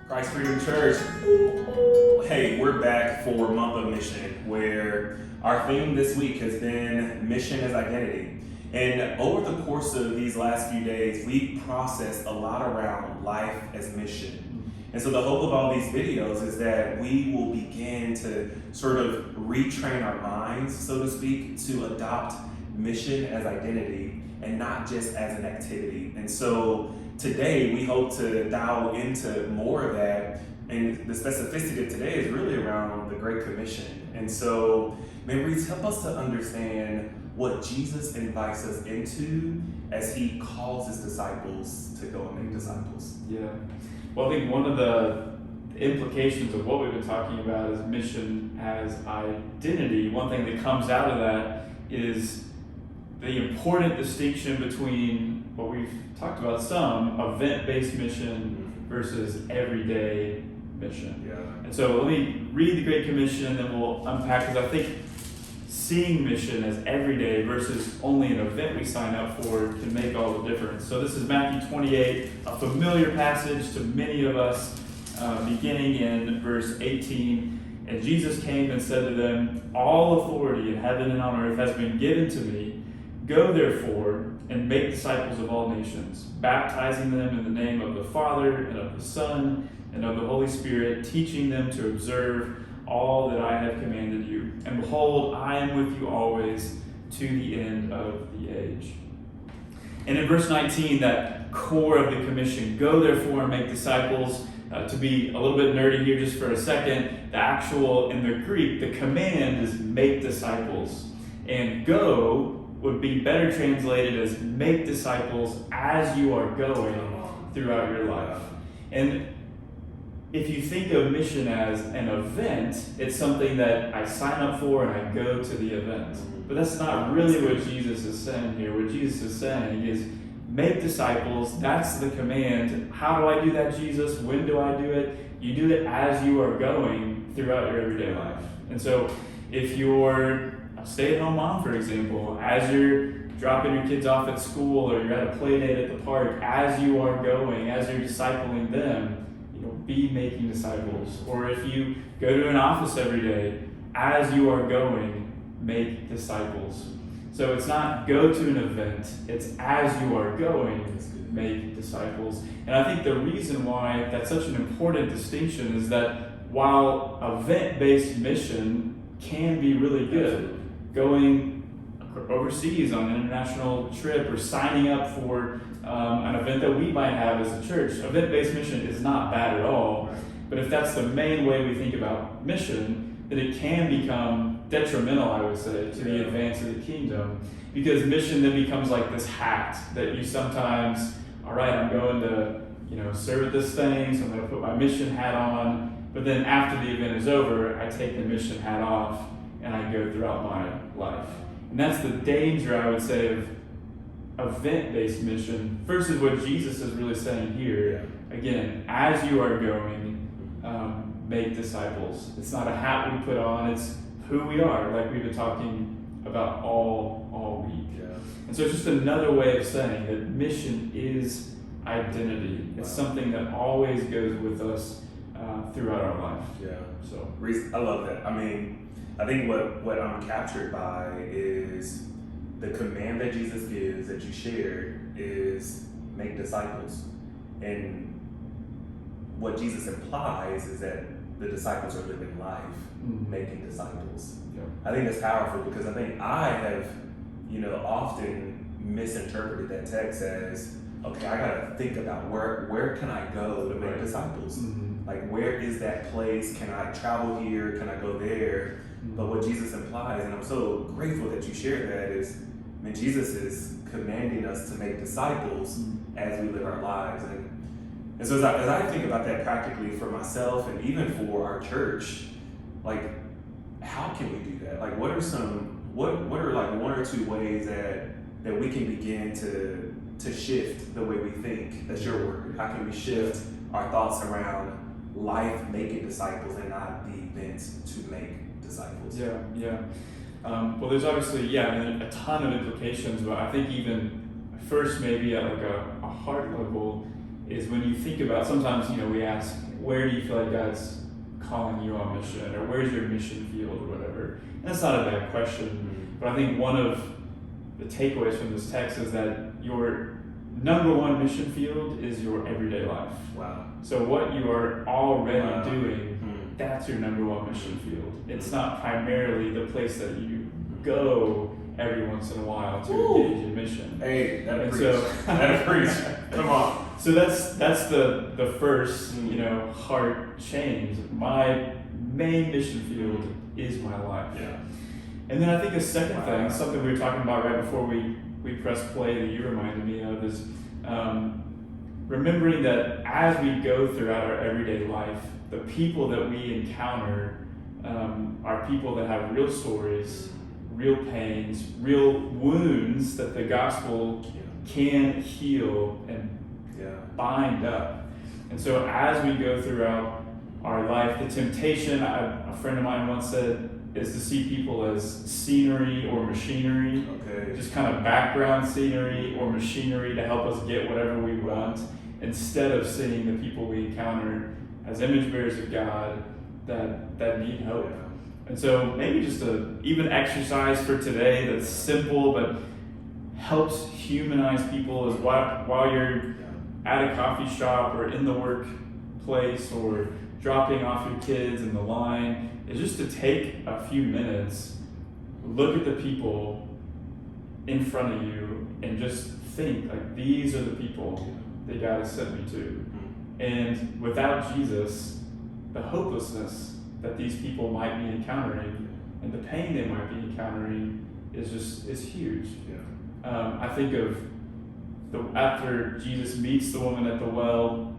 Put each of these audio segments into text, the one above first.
Christ Freedom Church. Hey, we're back for Month of Mission, where our theme this week has been Mission as Identity. And over the course of these last few days, we've processed a lot around life as mission. And so the hope of all these videos is that we will begin to sort of retrain our minds, so to speak, to adopt mission as identity and not just as an activity. And so today we hope to dial into more of that, and the specificity of today is really around the Great Commission. And so, man, Reese, help us to understand what Jesus invites us into as he calls his disciples to go and make disciples. Yeah. Well, I think one of the implications of what we've been talking about is mission as identity. One thing that comes out of that is the important distinction between what we've talked about some, event-based mission versus everyday mission. Yeah. And so let me read the Great Commission and then we'll unpack, because I think seeing mission as everyday versus only an event we sign up for can make all the difference. So this is Matthew 28, a familiar passage to many of us, beginning in verse 18. And Jesus came and said to them, "All authority in heaven and on earth has been given to me. Go therefore and make disciples of all nations, baptizing them in the name of the Father and of the Son and of the Holy Spirit, teaching them to observe all that I have commanded you. And behold, I am with you always to the end of the age." And in verse 19, that core of the commission, go therefore and make disciples. To be a little bit nerdy here just for a second, the actual, in the Greek, the command is make disciples. And go would be better translated as make disciples as you are going throughout your life. And if you think of mission as an event, it's something that I sign up for and I go to the event. But that's not really what Jesus is saying here. What Jesus is saying is make disciples. That's the command. How do I do that, Jesus? When do I do it? You do it as you are going throughout your everyday life. And so if you're a stay-at-home mom, for example, as you're dropping your kids off at school or you're at a play date at the park, as you are going, as you're discipling them, be making disciples. Or if you go to an office every day, as you are going, make disciples. So it's not go to an event, it's as you are going, make disciples. And I think the reason why that's such an important distinction is that while event-based mission can be really good, going overseas on an international trip or signing up for an event that we might have as a church, event-based mission is not bad at all. But if that's the main way we think about mission, then it can become detrimental, I would say, to the advance of the kingdom. Because mission then becomes like this hat that you sometimes, all right, I'm going to serve at this thing, so I'm going to put my mission hat on. But then after the event is over, I take the mission hat off and I go throughout my life. And that's the danger, I would say, of event-based mission versus what Jesus is really saying here. Again, as you are going, make disciples. It's not a hat we put on, it's who we are, like we've been talking about all week. Yeah. And so it's just another way of saying that mission is identity. It's something that always goes with us throughout our life. Yeah. So Reese, I love that. I mean, I think what I'm captured by is the command that Jesus gives that you shared is make disciples. And what Jesus implies is that the disciples are living life, making disciples. Yeah. I think that's powerful because I think I have, often misinterpreted that text as, okay, I gotta think about where can I go to make disciples? Like, where is that place? Can I travel here? Can I go there? But what Jesus implies, and I'm so grateful that you shared that, is, Jesus is commanding us to make disciples as we live our lives. And so as I think about that practically for myself and even for our church, like, how can we do that? Like, what are like one or two ways that we can begin to shift the way we think? That's your word. How can we shift our thoughts around life making disciples and not the events to make disciples? Yeah. Well, there's obviously, a ton of implications, but I think even first maybe at like a heart level, is when you think about, sometimes, we ask, where do you feel like God's calling you on mission, or where's your mission field, or whatever. And that's not a bad question, but I think one of the takeaways from this text is that your number one mission field is your everyday life. Wow. So what you are already Wow. doing, that's your number one mission field. It's not primarily the place that you go every once in a while to engage in mission. Hey, that'll And preach. so- That'll preach. Come on. So that's the first, heart change. My main mission field is my life. Yeah. And then I think a second Wow. thing, something we were talking about right before we pressed play that you reminded me of, is remembering that as we go throughout our everyday life, the people that we encounter are people that have real stories, real pains, real wounds that the gospel can heal and bind up. And so as we go throughout our life, the temptation, a friend of mine once said, is to see people as scenery or machinery, Okay. just kind of background scenery or machinery to help us get whatever we want, instead of seeing the people we encounter as image bearers of God that need hope. And so maybe just even exercise for today that's simple but helps humanize people is while you're at a coffee shop or in the workplace or dropping off your kids in the line, is just to take a few minutes, look at the people in front of you, and just think, like, these are the people that God has sent me to. And without Jesus, the hopelessness that these people might be encountering and the pain they might be encountering is huge. I think of after Jesus meets the woman at the well,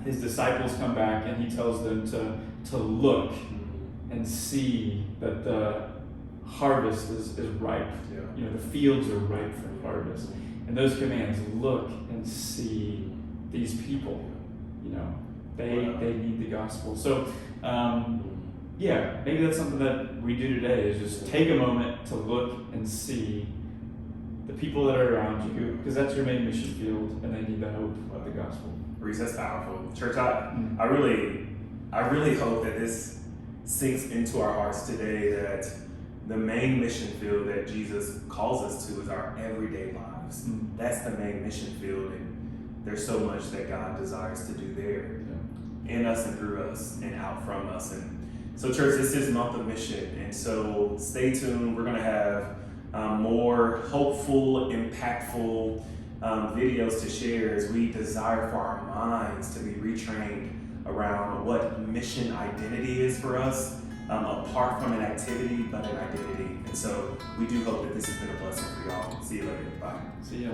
his disciples come back and he tells them to look and see that the harvest is ripe. The fields are ripe for harvest. And those commands, look and see these people. They need the gospel. So maybe that's something that we do today, is just take a moment to look and see the people that are around you, because that's your main mission field, and they need the hope of the gospel. Reese, that's powerful. Church, I really hope that this sinks into our hearts today, that the main mission field that Jesus calls us to is our everyday lives. That's the main mission field, and there's so much that God desires to do there in us and through us and out from us. And so, church, this is Month of Mission, and so stay tuned. We're going to have more hopeful, impactful videos to share as we desire for our minds to be retrained around what mission identity is for us, apart from an activity, but an identity. And so we do hope that this has been a blessing for y'all. See you later. Bye. See ya.